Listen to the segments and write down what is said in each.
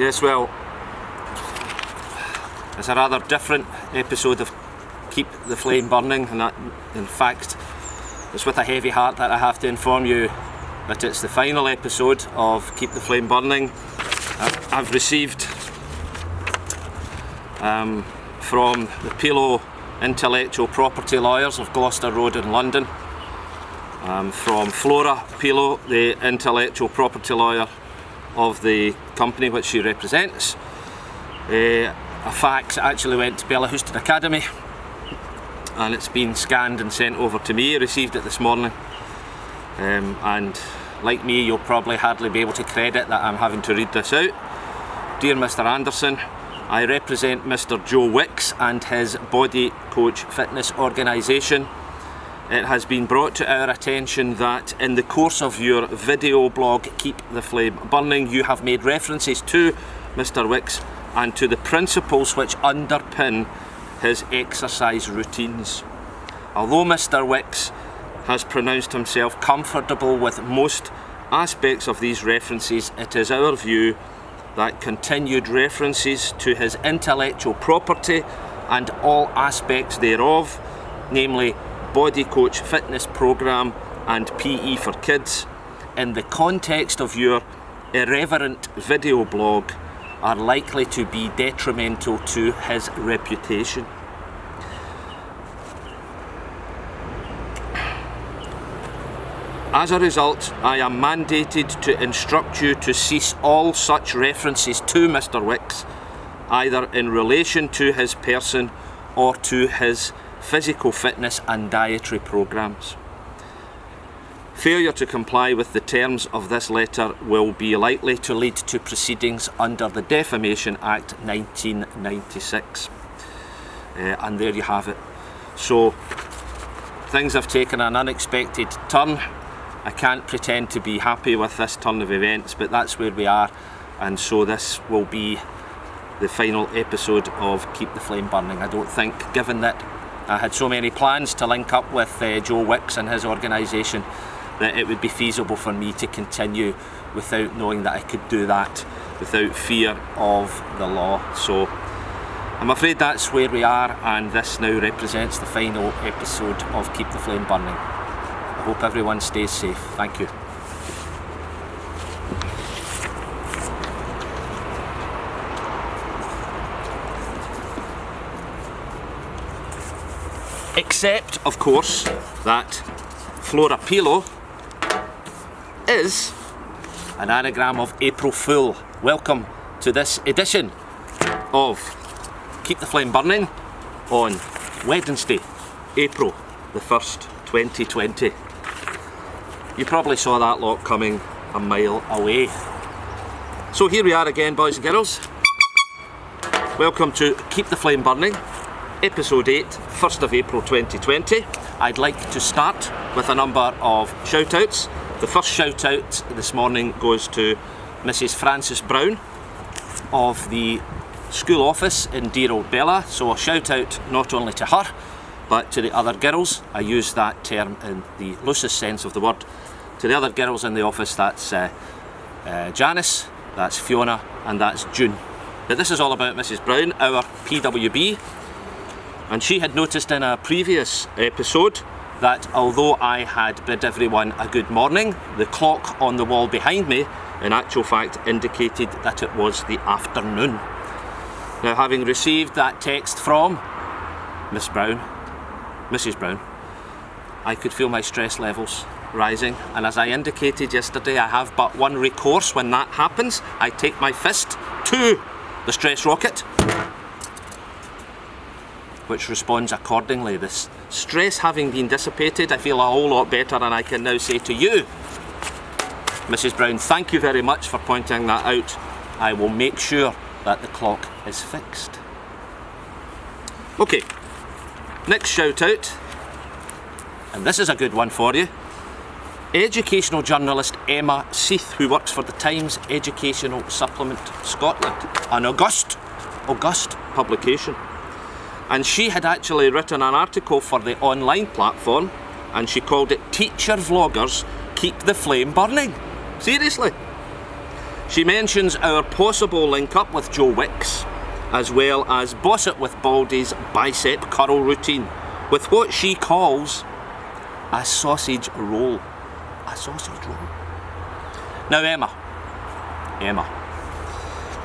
Yes, well, it's a rather different episode of Keep the Flame Burning, and that, in fact, it's with a heavy heart that I have to inform you that it's the final episode of Keep the Flame Burning. I've received from the Pelo Intellectual Property Lawyers of Gloucester Road in London, from Flora Pelo, the intellectual property lawyer of the company which she represents. A fax actually went to Bella Houston Academy, and it's been scanned and sent over to me. I received it this morning, and like me, you'll probably hardly be able to credit that I'm having to read this out. Dear Mr. Anderson, I represent Mr. Joe Wicks and his Body Coach Fitness organisation. It has been brought to our attention that in the course of your video blog Keep the Flame Burning, you have made references to Mr. Wicks and to the principles which underpin his exercise routines. Although Mr. Wicks has pronounced himself comfortable with most aspects of these references, it is our view that continued references to his intellectual property and all aspects thereof, namely Body Coach Fitness Programme and PE for Kids, in the context of your irreverent video blog, are likely to be detrimental to his reputation. As a result, I am mandated to instruct you to cease all such references to Mr. Wicks, either in relation to his person or to his physical fitness and dietary programmes. Failure to comply with the terms of this letter will be likely to lead to proceedings under the Defamation Act 1996. And there you have it. So, things have taken an unexpected turn. I can't pretend to be happy with this turn of events, but that's where we are, and so this will be the final episode of Keep the Flame Burning. I don't think, given that I had so many plans to link up with Joe Wicks and his organisation, that it would be feasible for me to continue without knowing that I could do that without fear of the law. So I'm afraid that's where we are, and this now represents the final episode of Keep the Flame Burning. I hope everyone stays safe. Thank you. Except, of course, that Flora Pelo is an anagram of April Fool. Welcome to this edition of Keep the Flame Burning on Wednesday, April the 1st, 2020. You probably saw that lot coming a mile away. So here we are again, boys and girls. Welcome to Keep the Flame Burning, Episode 8, 1st of April 2020. I'd like to start with a number of shout-outs. The first shout-out this morning goes to Mrs. Frances Brown of the school office in dear old Bella. So a shout-out not only to her, but to the other girls. I use that term in the loosest sense of the word. To the other girls in the office, that's Janice, that's Fiona, and that's June. But this is all about Mrs. Brown, our PWB. And she had noticed in a previous episode that although I had bid everyone a good morning, the clock on the wall behind me in actual fact indicated that it was the afternoon. Now, having received that text from Mrs. Brown, I could feel my stress levels rising, and as I indicated yesterday, I have but one recourse when that happens. I take my fist to the stress rocket, which responds accordingly. This stress having been dissipated, I feel a whole lot better, and I can now say to you, Mrs. Brown, thank you very much for pointing that out. I will make sure that the clock is fixed. Okay, next shout out, and this is a good one for you. Educational journalist Emma Seath, who works for the Times Educational Supplement Scotland, an august publication. And she had actually written an article for the online platform, and she called it Teacher Vloggers Keep the Flame Burning. Seriously. She mentions our possible link up with Joe Wicks, as well as Boss It with Baldy's bicep curl routine, with what she calls a sausage roll. A sausage roll. Now Emma,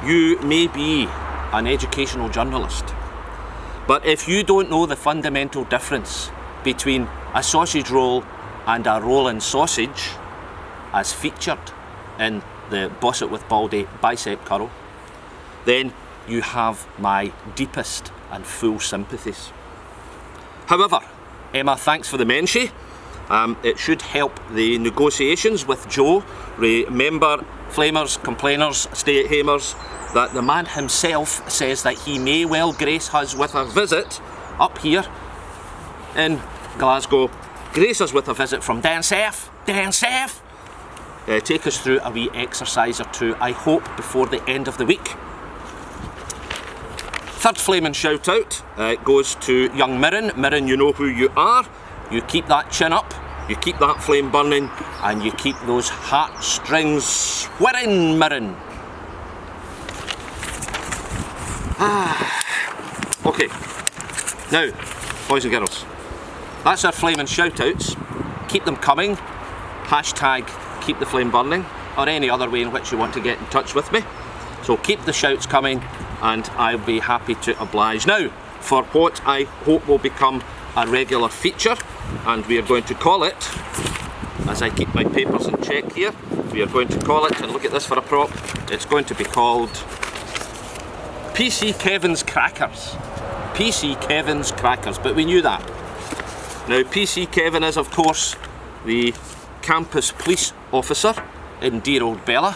you may be an educational journalist, but if you don't know the fundamental difference between a sausage roll and a rolling sausage, as featured in the Boss It with Baldy bicep curl, then you have my deepest and full sympathies. However, Emma, thanks for the mention. It should help the negotiations with Joe. Remember, flamers, complainers, stay-at-hamers, that the man himself says that he may well grace us with a visit up here in Glasgow. Grace us with a visit from down south. Take us through a wee exercise or two, I hope, before the end of the week. Third flaming shout out goes to young Mirren. Mirren, you know who you are. You keep that chin up, you keep that flame burning, and you keep those heartstrings whirring, Mirren. Okay, now, boys and girls, that's our flaming shout outs. Keep them coming. Hashtag keep the flame burning, or any other way in which you want to get in touch with me. So keep the shouts coming, and I'll be happy to oblige. Now, for what I hope will become a regular feature, and we are going to call it, as I keep my papers in check here, we are going to call it, and look at this for a prop, it's going to be called PC Kevin's Crackers. PC Kevin's Crackers, but we knew that. Now, PC Kevin is, of course, the campus police officer in dear old Bella,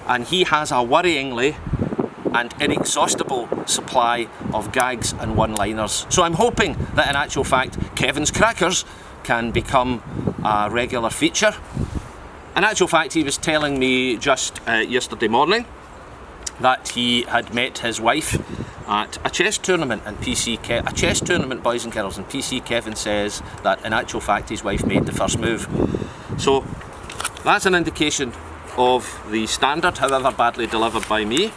and he has a worryingly and inexhaustible supply of gags and one-liners. So I'm hoping that in actual fact Kevin's Crackers can become a regular feature. In actual fact, he was telling me just yesterday morning that he had met his wife at a chess tournament, and a chess tournament, boys and girls, and PC Kevin says that in actual fact his wife made the first move. So that's an indication of the standard, however badly delivered by me.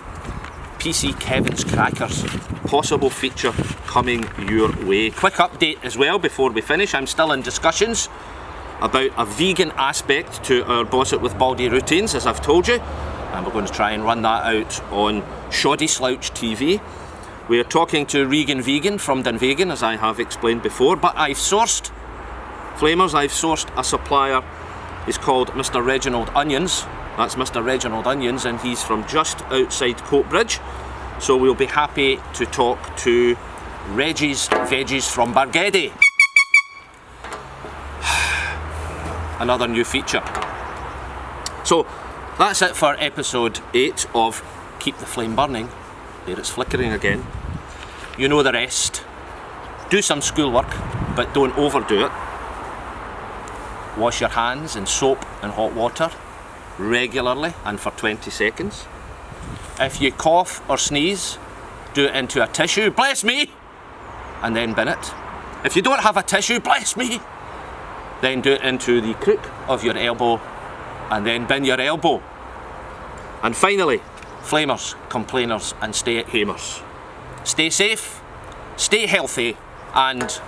PC Kevin's Crackers, possible feature coming your way. Quick update as well before we finish. I'm still in discussions about a vegan aspect to our Boss It with Baldy routines, as I've told you, and we're going to try and run that out on Shoddy Slouch TV. We're talking to Regan Vegan from Dunvegan, as I have explained before, but I've sourced, flamers, I've sourced a supplier. He's called Mr. Reginald Onions. That's Mr. Reginald Onions, and he's from just outside Coatbridge. So we'll be happy to talk to Reggie's Veggies from Bargedy. Another new feature. So that's it for episode 8 of Keep the Flame Burning. There it's flickering again. You know the rest. Do some schoolwork, but don't overdo it. Wash your hands in soap and hot water regularly and for 20 seconds. If you cough or sneeze, do it into a tissue, bless me, and then bin it. If you don't have a tissue, bless me, then do it into the crook of your elbow and then bin your elbow. And finally, flamers, complainers and stay-at-hamers, stay safe, stay healthy and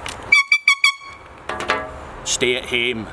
stay at home.